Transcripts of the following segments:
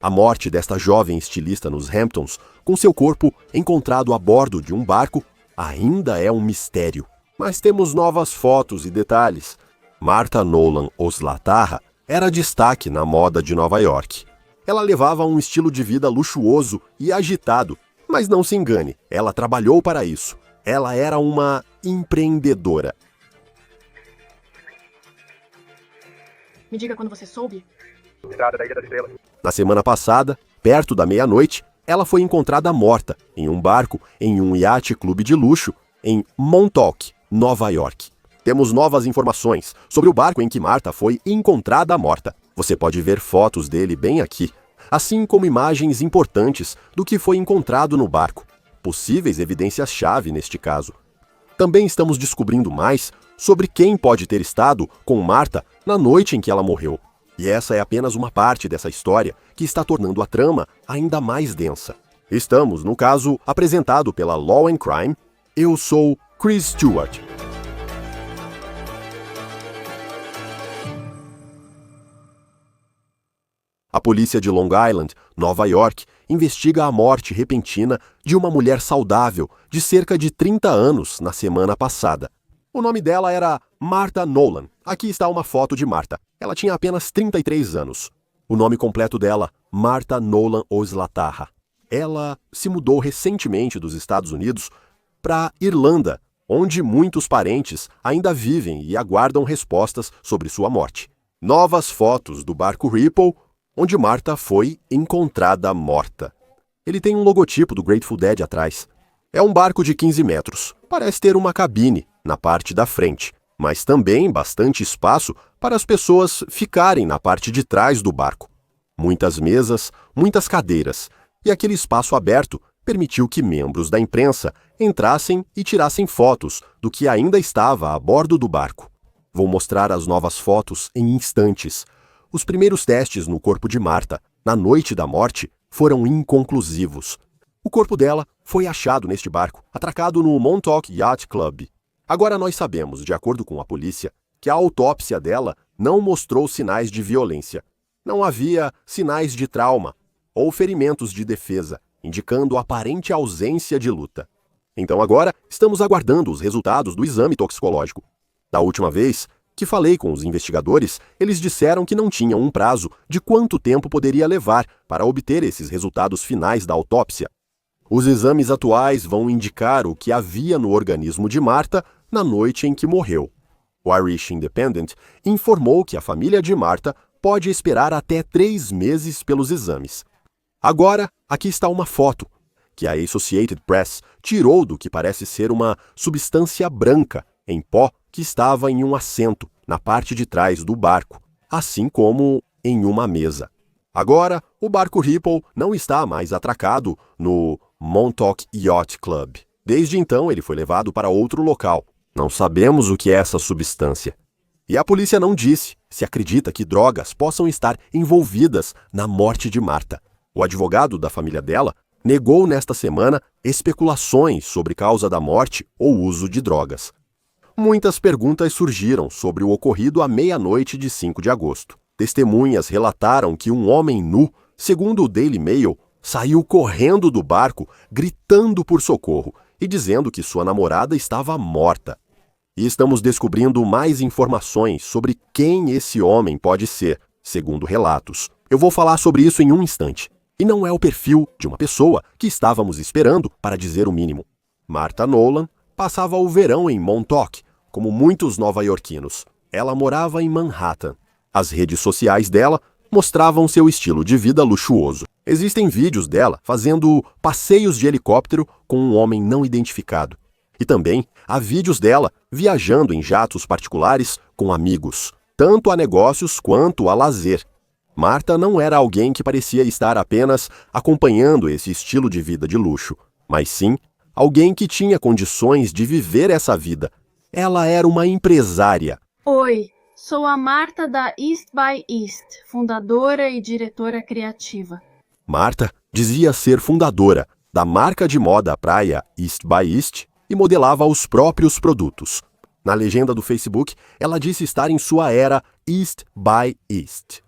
A morte desta jovem estilista nos Hamptons, com seu corpo encontrado a bordo de um barco, ainda é um mistério. Mas temos novas fotos e detalhes. Martha Nolan Ozlataha era destaque na moda de Nova York. Ela levava um estilo de vida luxuoso e agitado, mas não se engane, ela trabalhou para isso. Ela era uma empreendedora. Me diga quando você soube. Na semana passada, perto da meia-noite, ela foi encontrada morta em um barco em um iate clube de luxo em Montauk, Nova York. Temos novas informações sobre o barco em que Martha foi encontrada morta. Você pode ver fotos dele bem aqui, assim como imagens importantes do que foi encontrado no barco, possíveis evidências-chave neste caso. Também estamos descobrindo mais sobre quem pode ter estado com Martha na noite em que ela morreu. E essa é apenas uma parte dessa história que está tornando a trama ainda mais densa. Estamos no caso apresentado pela Law and Crime. Eu sou Chris Stewart. A polícia de Long Island, Nova York, investiga a morte repentina de uma mulher saudável de cerca de 30 anos na semana passada. O nome dela era Martha Nolan. Aqui está uma foto de Martha. Ela tinha apenas 33 anos. O nome completo dela, Martha Nolan Ozlataha. Ela se mudou recentemente dos Estados Unidos para Irlanda, onde muitos parentes ainda vivem e aguardam respostas sobre sua morte. Novas fotos do barco Ripple, onde Martha foi encontrada morta. Ele tem um logotipo do Grateful Dead atrás. É um barco de 15 metros. Parece ter uma cabine na parte da frente, mas também bastante espaço para as pessoas ficarem na parte de trás do barco. Muitas mesas, muitas cadeiras, e aquele espaço aberto permitiu que membros da imprensa entrassem e tirassem fotos do que ainda estava a bordo do barco. Vou mostrar as novas fotos em instantes. Os primeiros testes no corpo de Martha, na noite da morte, foram inconclusivos. O corpo dela foi achado neste barco, atracado no Montauk Yacht Club. Agora nós sabemos, de acordo com a polícia, que a autópsia dela não mostrou sinais de violência. Não havia sinais de trauma ou ferimentos de defesa, indicando aparente ausência de luta. Então agora estamos aguardando os resultados do exame toxicológico. Da última vez que falei com os investigadores, eles disseram que não tinham um prazo de quanto tempo poderia levar para obter esses resultados finais da autópsia. Os exames atuais vão indicar o que havia no organismo de Martha na noite em que morreu. O Irish Independent informou que a família de Martha pode esperar até 3 meses pelos exames. Agora, aqui está uma foto que a Associated Press tirou do que parece ser uma substância branca em pó que estava em um assento na parte de trás do barco, assim como em uma mesa. Agora, o barco Ripple não está mais atracado no Montauk Yacht Club. Desde então, ele foi levado para outro local. Não sabemos o que é essa substância. E a polícia não disse se acredita que drogas possam estar envolvidas na morte de Martha. O advogado da família dela negou nesta semana especulações sobre causa da morte ou uso de drogas. Muitas perguntas surgiram sobre o ocorrido à meia-noite de 5 de agosto. Testemunhas relataram que um homem nu, segundo o Daily Mail, saiu correndo do barco, gritando por socorro e dizendo que sua namorada estava morta. E estamos descobrindo mais informações sobre quem esse homem pode ser, segundo relatos. Eu vou falar sobre isso em um instante. E não é o perfil de uma pessoa que estávamos esperando, para dizer o mínimo. Martha Nolan passava o verão em Montauk, como muitos nova-iorquinos. Ela morava em Manhattan. As redes sociais dela mostravam seu estilo de vida luxuoso. Existem vídeos dela fazendo passeios de helicóptero com um homem não identificado. E também há vídeos dela viajando em jatos particulares com amigos, tanto a negócios quanto a lazer. Martha não era alguém que parecia estar apenas acompanhando esse estilo de vida de luxo, mas sim alguém que tinha condições de viver essa vida. Ela era uma empresária. Oi, sou a Martha da East by East, fundadora e diretora criativa. Martha dizia ser fundadora da marca de moda praia East by East e modelava os próprios produtos. Na legenda do Facebook, ela disse estar em sua era East by East.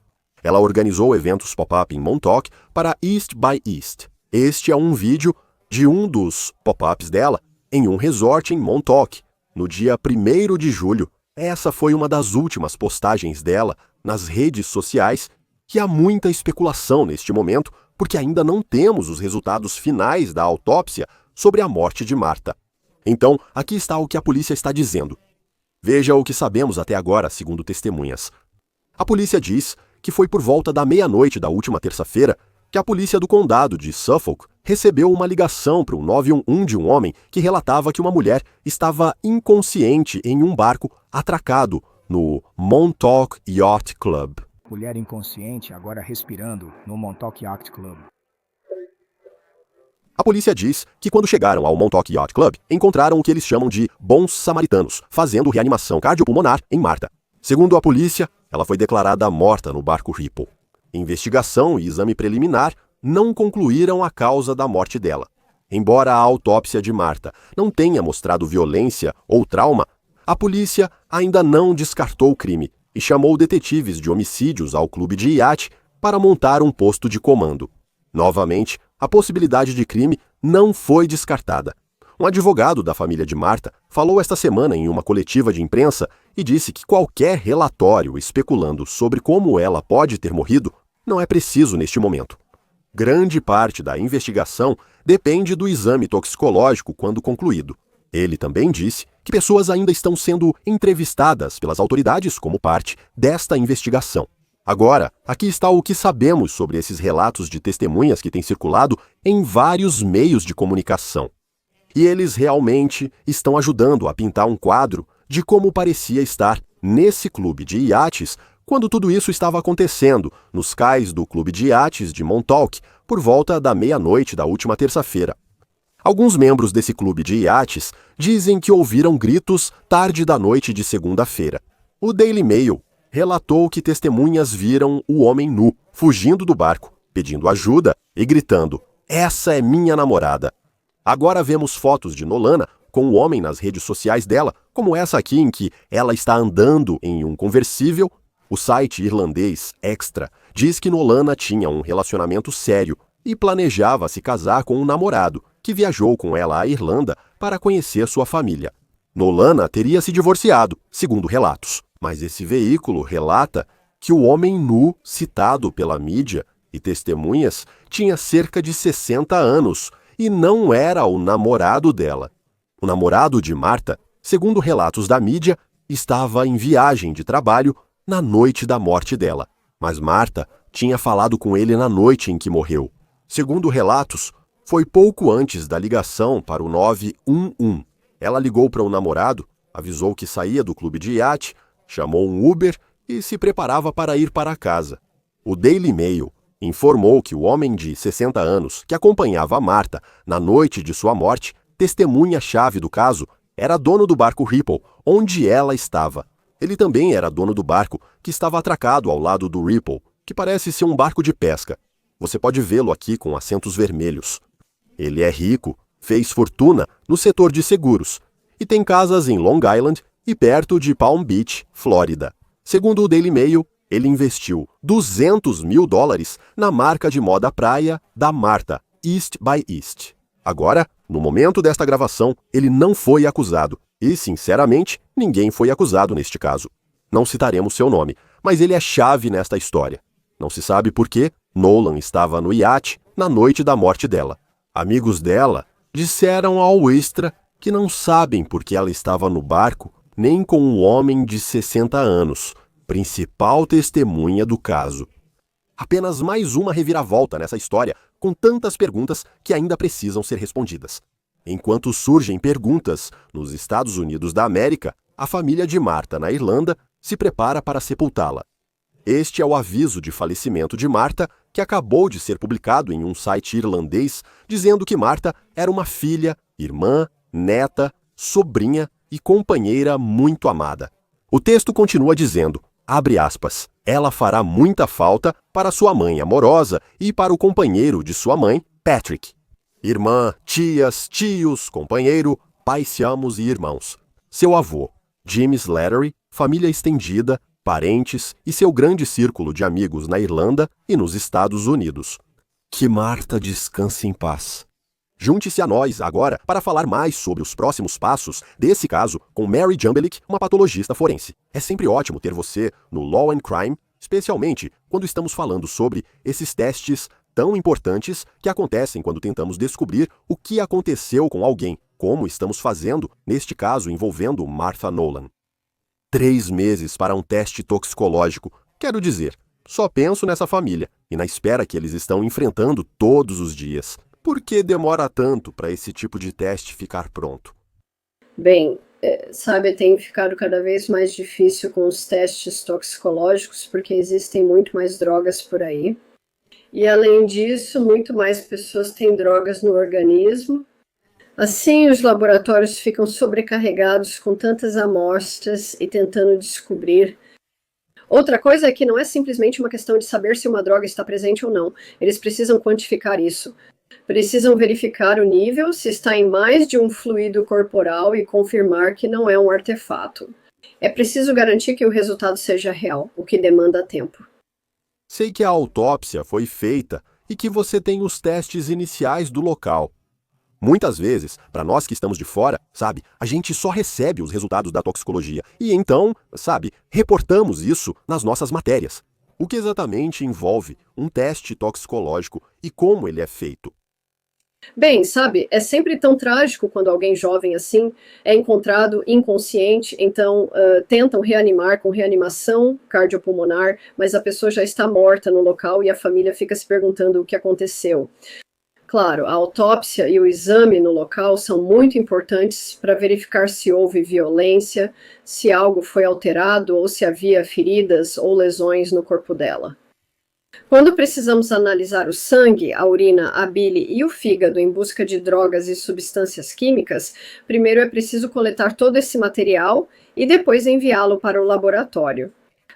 Ela organizou eventos pop-up em Montauk para East by East. Este é um vídeo de um dos pop-ups dela em um resort em Montauk, no dia 1º de julho. Essa foi uma das últimas postagens dela nas redes sociais e há muita especulação neste momento, porque ainda não temos os resultados finais da autópsia sobre a morte de Martha. Então, aqui está o que a polícia está dizendo. Veja o que sabemos até agora, segundo testemunhas. A polícia diz que foi por volta da meia-noite da última terça-feira que a polícia do condado de Suffolk recebeu uma ligação para o 911 de um homem que relatava que uma mulher estava inconsciente em um barco atracado no Montauk Yacht Club. Mulher inconsciente, agora respirando, no Montauk Yacht Club. A polícia diz que quando chegaram ao Montauk Yacht Club, encontraram o que eles chamam de bons samaritanos, fazendo reanimação cardiopulmonar em Martha. Segundo a polícia, ela foi declarada morta no barco Ripple. Investigação e exame preliminar não concluíram a causa da morte dela. Embora a autópsia de Martha não tenha mostrado violência ou trauma, a polícia ainda não descartou o crime e chamou detetives de homicídios ao clube de iate para montar um posto de comando. Novamente, a possibilidade de crime não foi descartada. Um advogado da família de Martha falou esta semana em uma coletiva de imprensa e disse que qualquer relatório especulando sobre como ela pode ter morrido não é preciso neste momento. Grande parte da investigação depende do exame toxicológico quando concluído. Ele também disse que pessoas ainda estão sendo entrevistadas pelas autoridades como parte desta investigação. Agora, aqui está o que sabemos sobre esses relatos de testemunhas que têm circulado em vários meios de comunicação. E eles realmente estão ajudando a pintar um quadro de como parecia estar nesse clube de iates quando tudo isso estava acontecendo nos cais do clube de iates de Montauk por volta da meia-noite da última terça-feira. Alguns membros desse clube de iates dizem que ouviram gritos tarde da noite de segunda-feira. O Daily Mail relatou que testemunhas viram o homem nu, fugindo do barco, pedindo ajuda e gritando: "Essa é minha namorada". Agora vemos fotos de Nolana com o homem nas redes sociais dela, como essa aqui em que ela está andando em um conversível. O site irlandês Extra diz que Nolana tinha um relacionamento sério e planejava se casar com um namorado, que viajou com ela à Irlanda para conhecer sua família. Nolana teria se divorciado, segundo relatos, mas esse veículo relata que o homem nu citado pela mídia e testemunhas tinha cerca de 60 anos e não era o namorado dela. O namorado de Martha, segundo relatos da mídia, estava em viagem de trabalho na noite da morte dela, mas Martha tinha falado com ele na noite em que morreu. Segundo relatos, foi pouco antes da ligação para o 911. Ela ligou para o namorado, avisou que saía do clube de iate, chamou um Uber e se preparava para ir para casa. O Daily Mail informou que o homem de 60 anos que acompanhava a Martha na noite de sua morte, testemunha-chave do caso, era dono do barco Ripple, onde ela estava. Ele também era dono do barco que estava atracado ao lado do Ripple, que parece ser um barco de pesca. Você pode vê-lo aqui com assentos vermelhos. Ele é rico, fez fortuna no setor de seguros e tem casas em Long Island e perto de Palm Beach, Flórida. Segundo o Daily Mail, ele investiu $200 mil na marca de moda praia da Martha, East by East. Agora, no momento desta gravação, ele não foi acusado. E, sinceramente, ninguém foi acusado neste caso. Não citaremos seu nome, mas ele é chave nesta história. Não se sabe por que Nolan estava no iate na noite da morte dela. Amigos dela disseram ao Extra que não sabem por que ela estava no barco nem com um homem de 60 anos, principal testemunha do caso. Apenas mais uma reviravolta nessa história, com tantas perguntas que ainda precisam ser respondidas. Enquanto surgem perguntas nos Estados Unidos da América, a família de Martha, na Irlanda, se prepara para sepultá-la. Este é o aviso de falecimento de Martha, que acabou de ser publicado em um site irlandês, dizendo que Martha era uma filha, irmã, neta, sobrinha e companheira muito amada. O texto continua dizendo, abre aspas, ela fará muita falta para sua mãe amorosa e para o companheiro de sua mãe, Patrick. Irmã, tias, tios, companheiro, pais, ciamos e irmãos. Seu avô, Jim Slattery, família estendida, parentes e seu grande círculo de amigos na Irlanda e nos Estados Unidos. Que Martha descanse em paz. Junte-se a nós agora para falar mais sobre os próximos passos desse caso com Mary Jumbelick, uma patologista forense. É sempre ótimo ter você no Law and Crime, especialmente quando estamos falando sobre esses testes tão importantes que acontecem quando tentamos descobrir o que aconteceu com alguém, como estamos fazendo neste caso envolvendo Martha Nolan. 3 meses para um teste toxicológico. Quero dizer, só penso nessa família e na espera que eles estão enfrentando todos os dias. Por que demora tanto para esse tipo de teste ficar pronto? Bem, sabe, tem ficado cada vez mais difícil com os testes toxicológicos porque existem muito mais drogas por aí. E além disso, muito mais pessoas têm drogas no organismo. Assim, os laboratórios ficam sobrecarregados com tantas amostras e tentando descobrir. Outra coisa é que não é simplesmente uma questão de saber se uma droga está presente ou não. Eles precisam quantificar isso. Precisam verificar o nível, se está em mais de um fluido corporal e confirmar que não é um artefato. É preciso garantir que o resultado seja real, o que demanda tempo. Sei que a autópsia foi feita e que você tem os testes iniciais do local. Muitas vezes, para nós que estamos de fora, sabe, a gente só recebe os resultados da toxicologia e então, sabe, reportamos isso nas nossas matérias. O que exatamente envolve um teste toxicológico e como ele é feito? Bem, sabe, é sempre tão trágico quando alguém jovem assim é encontrado inconsciente, então tentam reanimar com reanimação cardiopulmonar, mas a pessoa já está morta no local e a família fica se perguntando o que aconteceu. Claro, a autópsia e o exame no local são muito importantes para verificar se houve violência, se algo foi alterado ou se havia feridas ou lesões no corpo dela. Quando precisamos analisar o sangue, a urina, a bile e o fígado em busca de drogas e substâncias químicas, primeiro é preciso coletar todo esse material e depois enviá-lo para o laboratório.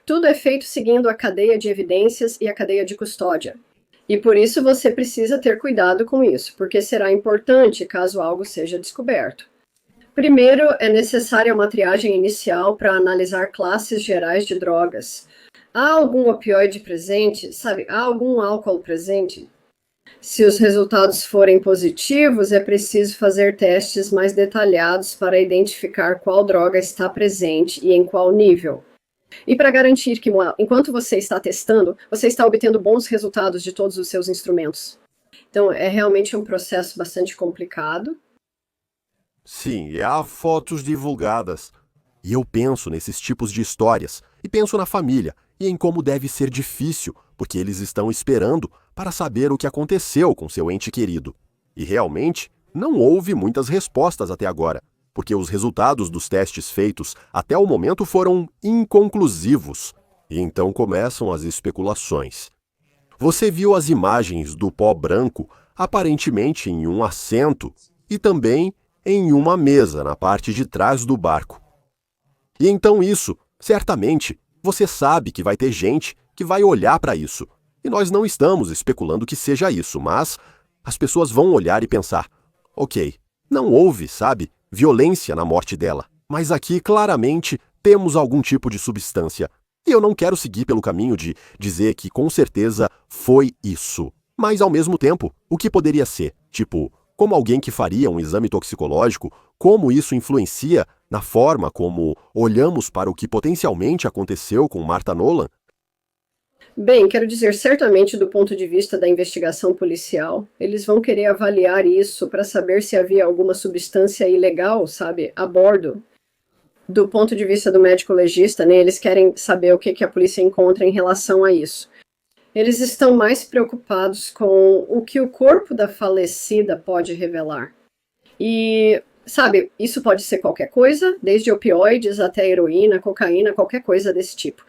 Tudo é feito seguindo a cadeia de evidências e a cadeia de custódia. E por isso você precisa ter cuidado com isso, porque será importante caso algo seja descoberto. Primeiro, é necessária uma triagem inicial para analisar classes gerais de drogas. Há algum opioide presente? Sabe, há algum álcool presente? Se os resultados forem positivos, é preciso fazer testes mais detalhados para identificar qual droga está presente e em qual nível. E para garantir que, enquanto você está testando, você está obtendo bons resultados de todos os seus instrumentos. Então, é realmente um processo bastante complicado. Sim, e há fotos divulgadas. E eu penso nesses tipos de histórias, e penso na família, e em como deve ser difícil, porque eles estão esperando para saber o que aconteceu com seu ente querido. E realmente, não houve muitas respostas até agora, porque os resultados dos testes feitos até o momento foram inconclusivos. E então começam as especulações. Você viu as imagens do pó branco aparentemente em um assento e também em uma mesa na parte de trás do barco. E então isso, certamente, você sabe que vai ter gente que vai olhar para isso. E nós não estamos especulando que seja isso, mas as pessoas vão olhar e pensar, ok, não houve, sabe, violência na morte dela, mas aqui claramente temos algum tipo de substância. E eu não quero seguir pelo caminho de dizer que com certeza foi isso. Mas ao mesmo tempo, o que poderia ser? Tipo, como alguém que faria um exame toxicológico, como isso influencia na forma como olhamos para o que potencialmente aconteceu com Martha Nolan? Bem, quero dizer, certamente do ponto de vista da investigação policial, eles vão querer avaliar isso para saber se havia alguma substância ilegal, sabe, a bordo. Do ponto de vista do médico legista, né, eles querem saber o que a polícia encontra em relação a isso. Eles estão mais preocupados com o que o corpo da falecida pode revelar. E, sabe, isso pode ser qualquer coisa, desde opioides até heroína, cocaína, qualquer coisa desse tipo.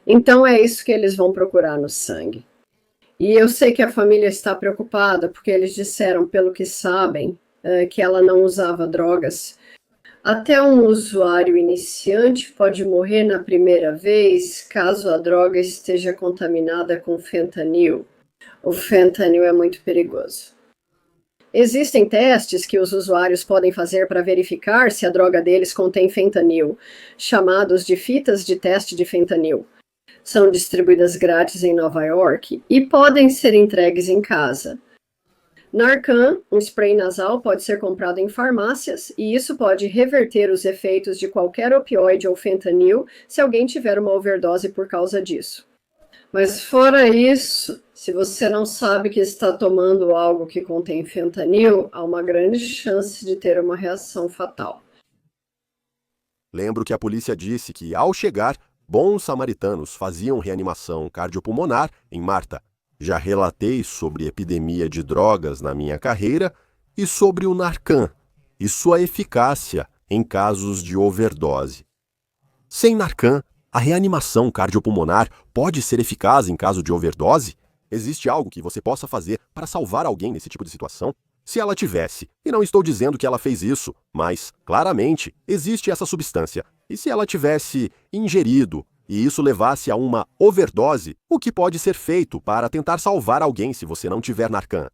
Então é isso que eles vão procurar no sangue. E eu sei que a família está preocupada, porque eles disseram, pelo que sabem, que ela não usava drogas. Até um usuário iniciante pode morrer na primeira vez caso a droga esteja contaminada com fentanil. O fentanil é muito perigoso. Existem testes que os usuários podem fazer para verificar se a droga deles contém fentanil, chamados de fitas de teste de fentanil. São distribuídas grátis em Nova York e podem ser entregues em casa. Narcan, um spray nasal, pode ser comprado em farmácias e isso pode reverter os efeitos de qualquer opioide ou fentanil se alguém tiver uma overdose por causa disso. Mas fora isso, se você não sabe que está tomando algo que contém fentanil, há uma grande chance de ter uma reação fatal. Lembro que a polícia disse que, ao chegar, bons samaritanos faziam reanimação cardiopulmonar em Marta. Já relatei sobre epidemia de drogas na minha carreira e sobre o Narcan e sua eficácia em casos de overdose. Sem Narcan, a reanimação cardiopulmonar pode ser eficaz em caso de overdose? Existe algo que você possa fazer para salvar alguém nesse tipo de situação? Se ela tivesse, e não estou dizendo que ela fez isso, mas, claramente, existe essa substância. E se ela tivesse ingerido e isso levasse a uma overdose, o que pode ser feito para tentar salvar alguém se você não tiver Narcan?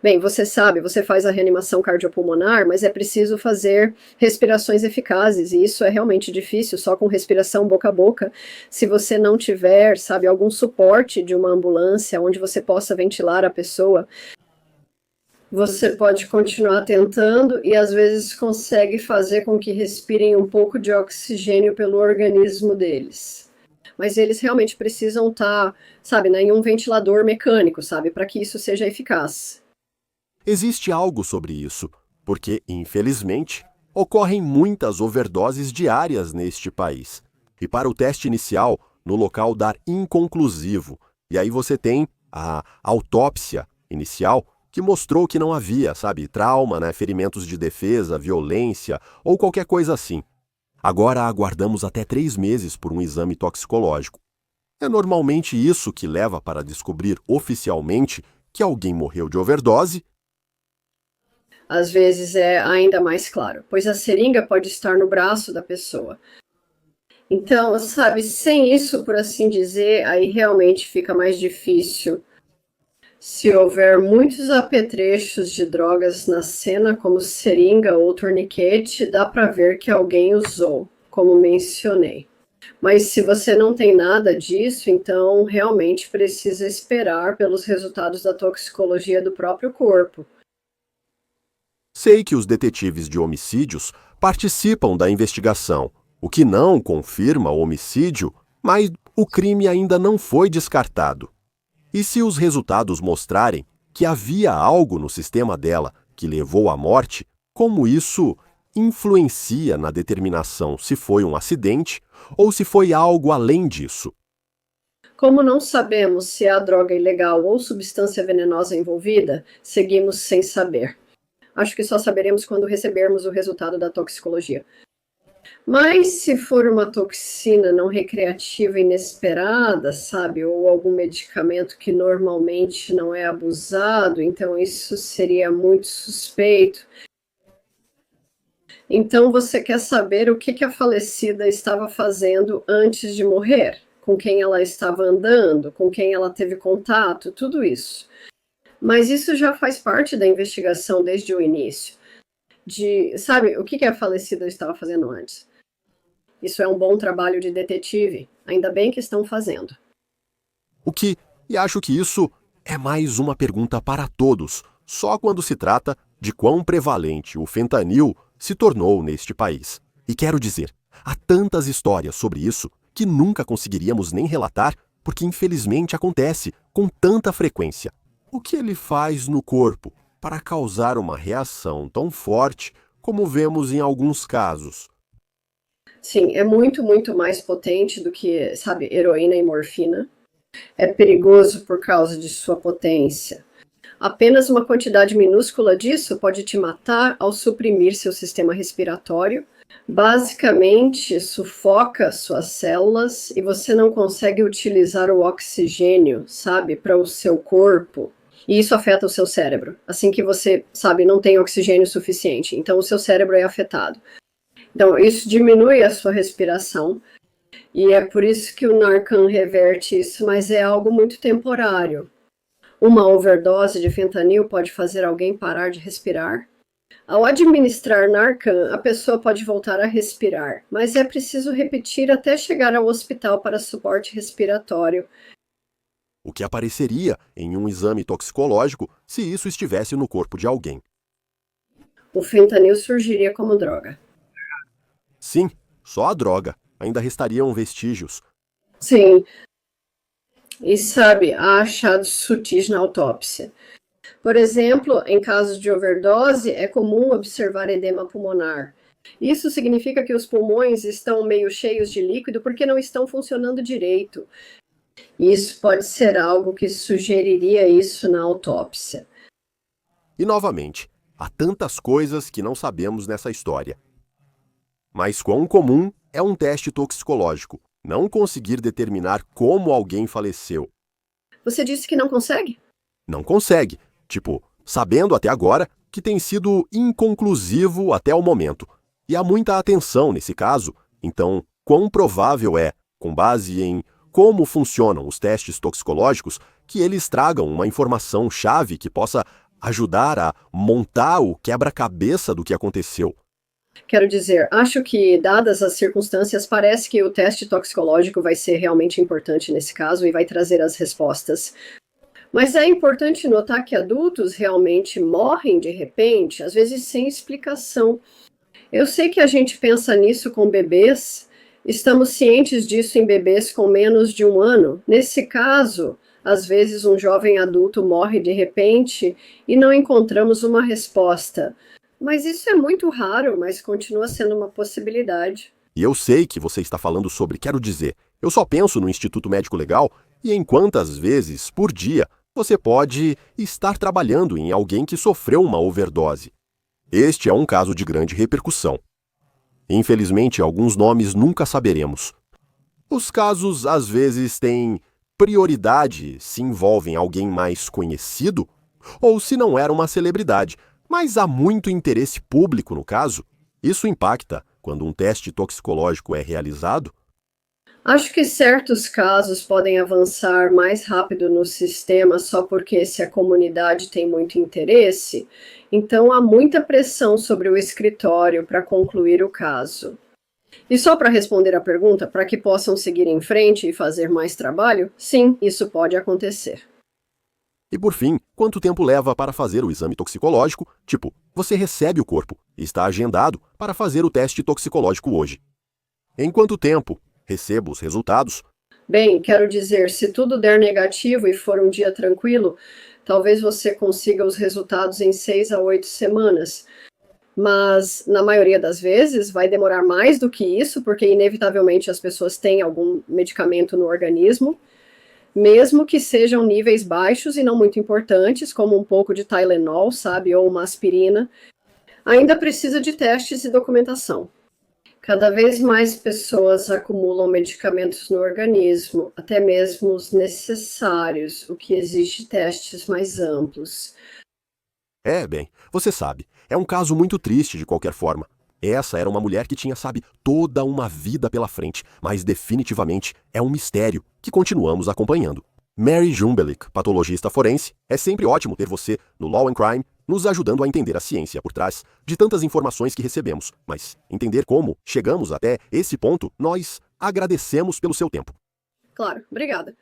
Bem, você sabe, você faz a reanimação cardiopulmonar, mas é preciso fazer respirações eficazes, e isso é realmente difícil, só com respiração boca a boca. Se você não tiver, sabe, algum suporte de uma ambulância onde você possa ventilar a pessoa, você pode continuar tentando e às vezes consegue fazer com que respirem um pouco de oxigênio pelo organismo deles. Mas eles realmente precisam estar, sabe, em um ventilador mecânico, sabe, para que isso seja eficaz. Existe algo sobre isso, porque, infelizmente, ocorrem muitas overdoses diárias neste país. E para o teste inicial, no local dar inconclusivo, e aí você tem a autópsia inicial, que mostrou que não havia, sabe, trauma, né, ferimentos de defesa, violência ou qualquer coisa assim. Agora aguardamos até 3 meses por um exame toxicológico. É normalmente isso que leva para descobrir oficialmente que alguém morreu de overdose. Às vezes é ainda mais claro, pois a seringa pode estar no braço da pessoa. Então, sabe, sem isso, por assim dizer, aí realmente fica mais difícil. Se houver muitos apetrechos de drogas na cena, como seringa ou torniquete, dá para ver que alguém usou, como mencionei. Mas se você não tem nada disso, então realmente precisa esperar pelos resultados da toxicologia do próprio corpo. Sei que os detetives de homicídios participam da investigação, o que não confirma o homicídio, mas o crime ainda não foi descartado. E se os resultados mostrarem que havia algo no sistema dela que levou à morte, como isso influencia na determinação se foi um acidente ou se foi algo além disso? Como não sabemos se há droga ilegal ou substância venenosa envolvida, seguimos sem saber. Acho que só saberemos quando recebermos o resultado da toxicologia. Mas se for uma toxina não recreativa inesperada, sabe, ou algum medicamento que normalmente não é abusado, então isso seria muito suspeito. Então você quer saber o que a falecida estava fazendo antes de morrer? Com quem ela estava andando, com quem ela teve contato, tudo isso. Mas isso já faz parte da investigação desde o início. Sabe, o que a falecida estava fazendo antes? Isso é um bom trabalho de detetive. Ainda bem que estão fazendo. E acho que isso é mais uma pergunta para todos, só quando se trata de quão prevalente o fentanil se tornou neste país. E quero dizer, há tantas histórias sobre isso que nunca conseguiríamos nem relatar, porque infelizmente acontece com tanta frequência. O que ele faz no corpo para causar uma reação tão forte como vemos em alguns casos? Sim, é muito, muito mais potente do que, sabe, heroína e morfina. É perigoso por causa de sua potência. Apenas uma quantidade minúscula disso pode te matar ao suprimir seu sistema respiratório. Basicamente, sufoca suas células e você não consegue utilizar o oxigênio, sabe, para o seu corpo. E isso afeta o seu cérebro. Assim que você, sabe, não tem oxigênio suficiente, então o seu cérebro é afetado. Então, isso diminui a sua respiração, e é por isso que o Narcan reverte isso, mas é algo muito temporário. Uma overdose de fentanil pode fazer alguém parar de respirar? Ao administrar Narcan, a pessoa pode voltar a respirar, mas é preciso repetir até chegar ao hospital para suporte respiratório. O que apareceria em um exame toxicológico se isso estivesse no corpo de alguém. O fentanil surgiria como droga. Sim, só a droga. Ainda restariam vestígios. Sim. E sabe, há achados sutis na autópsia. Por exemplo, em casos de overdose, é comum observar edema pulmonar. Isso significa que os pulmões estão meio cheios de líquido porque não estão funcionando direito. Isso pode ser algo que sugeriria isso na autópsia. E novamente, há tantas coisas que não sabemos nessa história. Mas quão comum é um teste toxicológico não conseguir determinar como alguém faleceu? Você disse que não consegue? Não consegue. Tipo, sabendo até agora que tem sido inconclusivo até o momento. E há muita atenção nesse caso. Então, quão provável é, com base em como funcionam os testes toxicológicos, que eles tragam uma informação-chave que possa ajudar a montar o quebra-cabeça do que aconteceu? Quero dizer, acho que, dadas as circunstâncias, parece que o teste toxicológico vai ser realmente importante nesse caso e vai trazer as respostas. Mas é importante notar que adultos realmente morrem de repente, às vezes sem explicação. Eu sei que a gente pensa nisso com bebês, estamos cientes disso em bebês com menos de 1 ano. Nesse caso, às vezes um jovem adulto morre de repente e não encontramos uma resposta. Mas isso é muito raro, mas continua sendo uma possibilidade. E eu sei que você está falando sobre, quero dizer, eu só penso no Instituto Médico Legal e em quantas vezes, por dia, você pode estar trabalhando em alguém que sofreu uma overdose. Este é um caso de grande repercussão. Infelizmente, alguns nomes nunca saberemos. Os casos, às vezes, têm prioridade se envolvem alguém mais conhecido ou se não era uma celebridade, mas há muito interesse público no caso. Isso impacta quando um teste toxicológico é realizado? Acho que certos casos podem avançar mais rápido no sistema só porque se a comunidade tem muito interesse, então há muita pressão sobre o escritório para concluir o caso. E só para responder a pergunta, para que possam seguir em frente e fazer mais trabalho, sim, isso pode acontecer. E por fim, quanto tempo leva para fazer o exame toxicológico? Tipo, você recebe o corpo e está agendado para fazer o teste toxicológico hoje. Em quanto tempo recebo os resultados? Bem, quero dizer, se tudo der negativo e for um dia tranquilo, talvez você consiga os resultados em 6 a 8 semanas. Mas, na maioria das vezes, vai demorar mais do que isso, porque inevitavelmente as pessoas têm algum medicamento no organismo, mesmo que sejam níveis baixos e não muito importantes, como um pouco de Tylenol, sabe, ou uma aspirina, ainda precisa de testes e documentação. Cada vez mais pessoas acumulam medicamentos no organismo, até mesmo os necessários, o que exige testes mais amplos. Bem, você sabe, é um caso muito triste de qualquer forma. Essa era uma mulher que tinha, toda uma vida pela frente, mas definitivamente é um mistério que continuamos acompanhando. Mary Jumbelik, patologista forense, é sempre ótimo ter você no Law and Crime, nos ajudando a entender a ciência por trás de tantas informações que recebemos. Mas entender como chegamos até esse ponto, nós agradecemos pelo seu tempo. Claro, obrigada.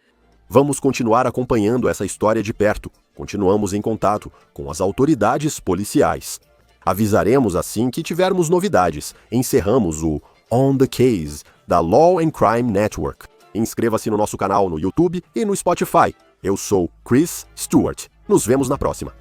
Vamos continuar acompanhando essa história de perto. Continuamos em contato com as autoridades policiais. Avisaremos assim que tivermos novidades. Encerramos o On the Case da Law and Crime Network. Inscreva-se no nosso canal no YouTube e no Spotify. Eu sou Chris Stewart. Nos vemos na próxima.